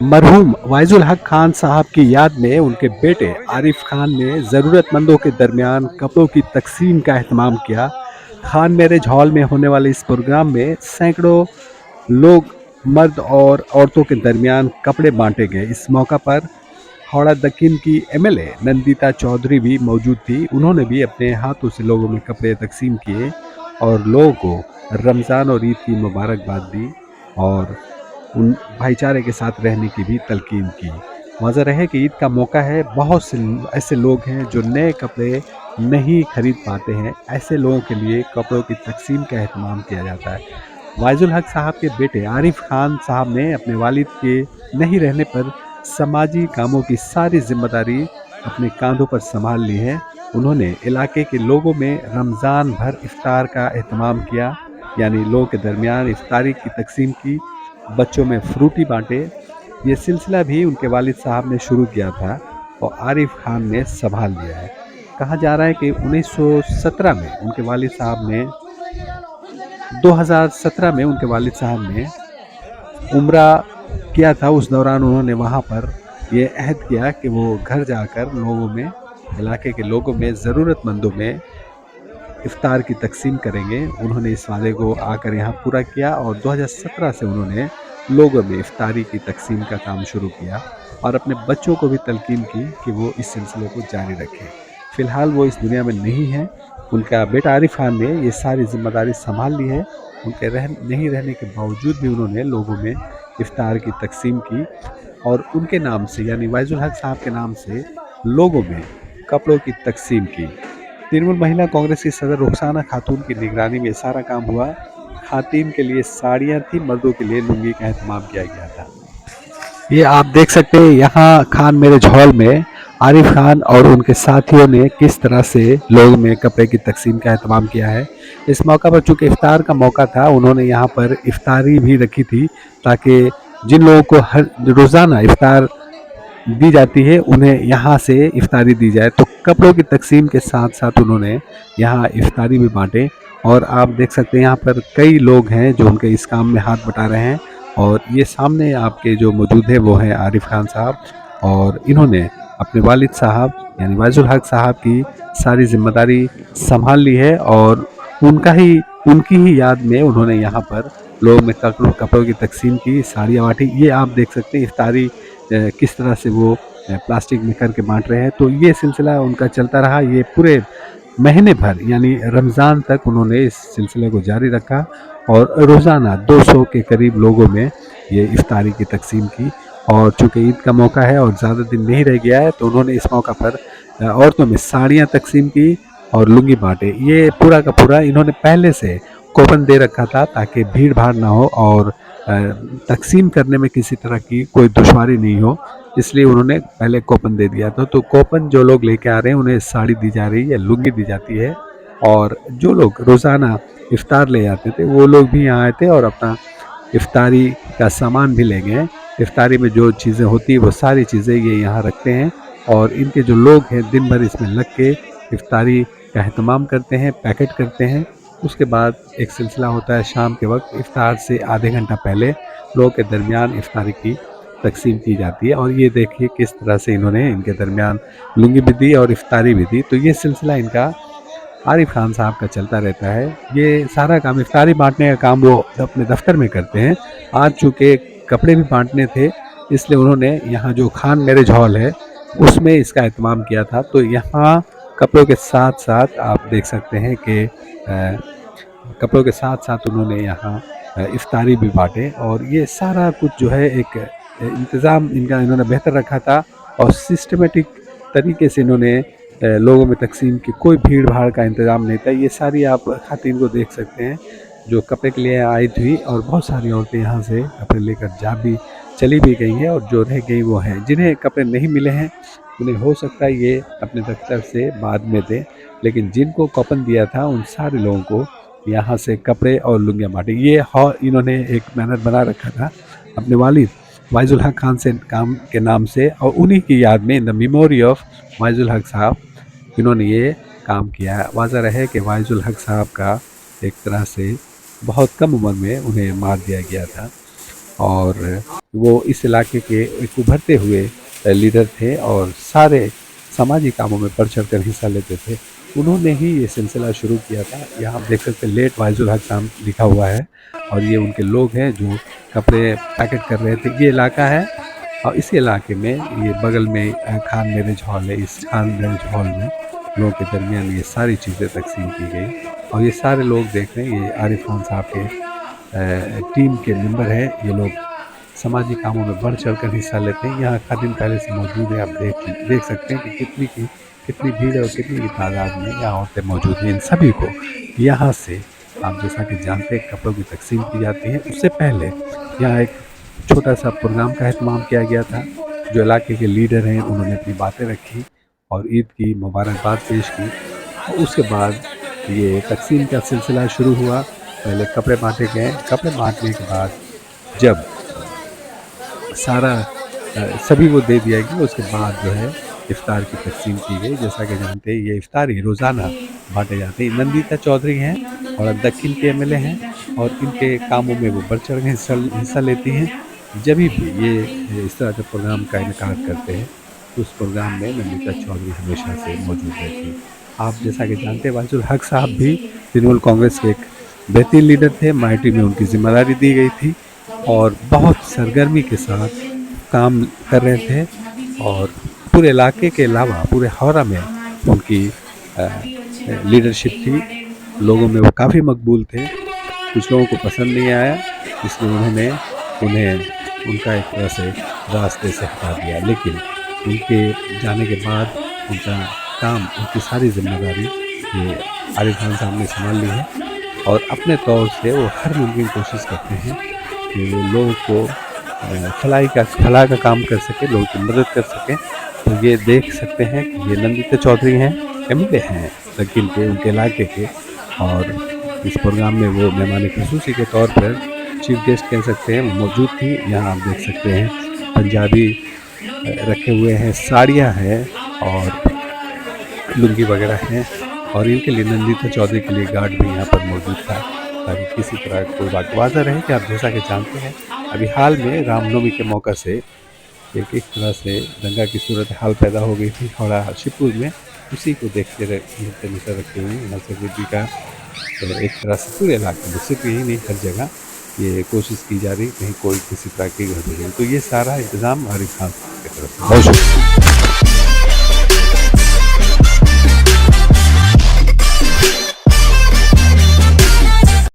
मरहूम वाइजुल हक खान साहब की याद में उनके बेटे आरिफ खान ने ज़रूरतमंदों के दरमियान कपड़ों की तकसीम का एहतमाम किया। खान मैरिज हॉल में होने वाले इस प्रोग्राम में सैकड़ों लोग, मर्द और औरतों के दरमियान कपड़े बांटे गए। इस मौका पर हावड़ा दक्कन की एमएलए नंदिता चौधरी भी मौजूद थी। उन्होंने भी अपने हाथों से लोगों में कपड़े तकसीम किए और लोगों को रमज़ान और ईद की मुबारकबाद दी और उन भाईचारे के साथ रहने की भी तलकीन की। वाज़ह रहे कि ईद का मौका है, बहुत से ऐसे लोग हैं जो नए कपड़े नहीं खरीद पाते हैं। ऐसे लोगों के लिए कपड़ों की तकसीम का एहतमाम किया जाता है। वाइजुल हक साहब के बेटे आरिफ खान साहब ने अपने वालिद के नहीं रहने पर समाजी कामों की सारी जिम्मेदारी अपने कांधों पर संभाल ली है। उन्होंने इलाके के लोगों में रमज़ान भर इफ्तार का एहतमाम किया, यानी लोगों के दरमियान इफ्तारी की तकसीम की, बच्चों में फ्रूटी बांटे। ये सिलसिला भी उनके वालिद साहब ने शुरू किया था और आरिफ खान ने संभाल लिया है। कहा जा रहा है कि 1917 में उनके वालिद साहब ने 2017 में उनके वालिद साहब ने उम्रा किया था। उस दौरान उन्होंने वहाँ पर ये अहद किया कि वो घर जाकर लोगों में, इलाके के लोगों में, ज़रूरतमंदों में इफ्तार की तकसीम करेंगे। उन्होंने इस वादे को आकर यहाँ पूरा किया और 2017 से उन्होंने लोगों में इफ्तारी की तकसीम का काम शुरू किया और अपने बच्चों को भी तलकीन की कि वो इस सिलसिले को जारी रखें। फ़िलहाल वो इस दुनिया में नहीं हैं। उनका बेटा आरिफ खान ने ये सारी जिम्मेदारी संभाल ली है। उनके नहीं रहने के बावजूद भी उन्होंने लोगों में इफ्तार की तकसीम की और उनके नाम से, यानी वाइजुल हक साहब के नाम से, लोगों में कपड़ों की तकसीम की। तृणमूल महिला कांग्रेस की सदर रुखसाना खातून की निगरानी में सारा काम हुआ। खातून के लिए साड़ियाँ थी, मर्दों के लिए लुंगी का एहतमाम किया गया था। ये आप देख सकते हैं यहाँ खान मैरिज हॉल में आरिफ खान और उनके साथियों ने किस तरह से लोगों में कपड़े की तकसीम का एहतमाम किया है। इस मौका पर चूँकि इफ्तार का मौका था, उन्होंने यहाँ पर इफ्तारी भी रखी थी ताकि जिन लोगों को हर रोज़ाना इफ्तार दी जाती है उन्हें यहाँ से इफ्तारी दी जाए। तो कपड़ों की तकसीम के साथ साथ उन्होंने यहाँ इफ्तारी भी बांटे और आप देख सकते हैं यहाँ पर कई लोग हैं जो उनके इस काम में हाथ बटा रहे हैं और ये सामने आपके जो मौजूद है वो है आरिफ खान साहब और इन्होंने अपने वालिद साहब यानी वाइजुल हक साहब की सारी जिम्मेदारी संभाल ली है और उनकी ही याद में उन्होंने यहाँ पर लोगों में कपड़ों की तकसीम की, साड़ियाँ बांटी। ये आप देख सकते हैं इफ्तारी किस तरह से वो प्लास्टिक में करके बांट रहे हैं। तो ये सिलसिला उनका चलता रहा। ये पूरे महीने भर यानी रमज़ान तक उन्होंने इस सिलसिले को जारी रखा और रोज़ाना 200 के करीब लोगों में ये इफ्तारी की तकसीम की। और चूँकि ईद का मौका है और ज़्यादा दिन नहीं रह गया है तो उन्होंने इस मौका पर औरतों में साड़ियाँ तकसीम की और लुंगी बांटे। ये पूरा का पूरा इन्होंने पहले से कूपन दे रखा था ताकि भीड़ भाड़ ना हो और तकसीम करने में किसी तरह की कोई दुश्वारी नहीं हो, इसलिए उन्होंने पहले कूपन दे दिया था। तो कूपन जो लोग लेके आ रहे हैं उन्हें साड़ी दी जा रही है, लुंगी दी जाती है और जो लोग रोज़ाना इफ्तार ले जाते थे वो लोग भी यहाँ आए थे और अपना इफ्तारी का सामान भी ले गए। इफ्तारी में जो चीज़ें होती है वो सारी चीज़ें ये यहाँ रखते हैं और इनके जो लोग हैं दिन भर इसमें लग के इफ्तारी का एहतमाम करते हैं, पैकेट करते हैं। उसके बाद एक सिलसिला होता है शाम के वक्त, इफ्तार से आधे घंटा पहले लोगों के दरमियान इफ्तारी की तकसीम की जाती है और ये देखिए किस तरह से इन्होंने इनके दरमियान लुंगी भी दी और इफ्तारी भी दी। तो ये सिलसिला इनका आरिफ खान साहब का चलता रहता है। ये सारा काम, इफ्तारी बांटने का काम वो अपने दफ्तर में करते हैं। आज चूँकि कपड़े भी बांटने थे इसलिए उन्होंने यहाँ जो खान मैरिज हॉल है उसमें इसका एहतमाम किया था। तो यहाँ कपड़ों के साथ साथ आप देख सकते हैं कि कपड़ों के साथ साथ उन्होंने यहाँ इफ्तारी भी बांटे और ये सारा कुछ जो है एक इंतज़ाम इन्होंने बेहतर रखा था और सिस्टमेटिक तरीके से इन्होंने लोगों में तकसीम की। कोई भीड़ भाड़ का इंतज़ाम नहीं था। ये सारी आप खातून को देख सकते हैं जो कपड़े के लिए आई थी और बहुत सारी औरतें यहाँ से कपड़े लेकर चली भी गई हैं और जो रह गई वो हैं। जिन्हें कपड़े नहीं मिले हैं उन्हें हो सकता है ये अपने दफ्तर से बाद में दें, लेकिन जिनको कूपन दिया था उन सारे लोगों को यहाँ से कपड़े और लुंगियाँ बांटी। ये हॉल इन्होंने एक बैनर बना रखा था अपने वालिद वाइजुल हक खान से काम के नाम से और उन्हीं की याद में इन द मेमोरी ऑफ वाइजुल हक साहब इन्होंने ये काम किया है। वाज़ह रहे कि वाइजुल हक साहब का एक तरह से बहुत कम उम्र में उन्हें मार दिया गया था। और वो इस इलाके के एक उभरते हुए लीडर थे और सारे सामाजिक कामों में बढ़ चढ़कर हिस्सा लेते थे। उन्होंने ही ये सिलसिला शुरू किया था। यहाँ आप देख सकते हैं लेट वाइजुल हक साहब लिखा हुआ है और ये उनके लोग हैं जो कपड़े पैकेट कर रहे थे। ये इलाका है और इसी इलाके में ये बगल में खान मैरिज हॉल है। इस खान मैरिज हॉल में लोगों के दरमियान ये सारी चीज़ें तकसीम की गई और ये सारे लोग देख रहे हैं, ये आरिफ खान साहब के टीम के मेंबर हैं। ये लोग सामाजिक कामों में बढ़ चढ़कर हिस्सा लेते हैं। यहाँ खादिम पहले से मौजूद है। आप देख सकते हैं कि कितनी भीड़ है और कितनी की तादाद में यहाँ औरतें मौजूद हैं। इन सभी को यहाँ से आप जैसा कि जानते हैं कपड़ों की तकसीम की जाती है। उससे पहले यहाँ एक छोटा सा प्रोग्राम का एहतमाम किया गया था। जो इलाके के लीडर हैं उन्होंने अपनी बातें रखी और ईद की मुबारकबाद पेश की और उसके बाद ये तकसीम का सिलसिला शुरू हुआ। पहले कपड़े बांटे गए। कपड़े बांटने के बाद जब सारा सभी को दे दिया गया उसके बाद जो है इफ्तार की तकसीम की गई। जैसा कि जानते हैं ये इफ्तारी रोज़ाना बांटे जाते हैं। नंदिता चौधरी हैं और दक्षिण के एमएलए हैं और इनके कामों में वो बढ़ चढ़ के हिस्सा लेती हैं। जब भी ये इस तरह के प्रोग्राम का इनकार करते हैं तो उस प्रोग्राम में नंदिता चौधरी हमेशा से मौजूद रहती। आप जैसा कि जानते हैं वाइजुल हक साहब भी तृणमूल कांग्रेस के एक बेहतरीन लीडर थे। माइटी में उनकी जिम्मेदारी दी गई थी और बहुत सरगर्मी के साथ काम कर रहे थे और पूरे इलाके के अलावा पूरे हावड़ा में उनकी लीडरशिप थी। लोगों में वो काफ़ी मकबूल थे। कुछ लोगों को पसंद नहीं आया इसलिए उन्होंने उनका एक तरह से रास्ते से हटा दिया। लेकिन उनके जाने के बाद उनका काम, उनकी सारी जिम्मेदारी ये आरिफ खान साहब ने संभाल ली है और अपने तौर से वो हर मुमकिन कोशिश करते हैं कि लोगों को फलाह का काम कर सके, लोगों की मदद कर सकें। तो ये देख सकते हैं कि ये नंदिता चौधरी हैं, एमएलए हैं लकील के, उनके इलाके के और इस प्रोग्राम में वो मेहमान ख़ुसूसी के तौर पर चीफ गेस्ट कह सकते हैं वो मौजूद थी। यहाँ आप देख सकते हैं पंजाबी रखे हुए हैं, साड़ियाँ हैं और लुंगी वगैरह हैं और इनके लिए नंदिता चौधरी के लिए गार्ड भी यहाँ पर मौजूद था ताकि किसी तरह कोई बात वाज़ा रहे कि आप जैसा कि जानते हैं अभी हाल में रामनवमी के मौका से एक तरह से दंगा की सूरत हाल पैदा हो गई थी हावड़ा शिवपुर में। उसी को देखते नजर रखे हुए नसर जी का तो एक तरह से पूरे इलाके में सिर्फ यही नहीं हर जगह ये कोशिश की जा रही कहीं कोई किसी तरह की गड़बड़ी हो। तो ये सारा इंतज़ाम आरिफ खान की तरफ से। बहुत शुक्रिया।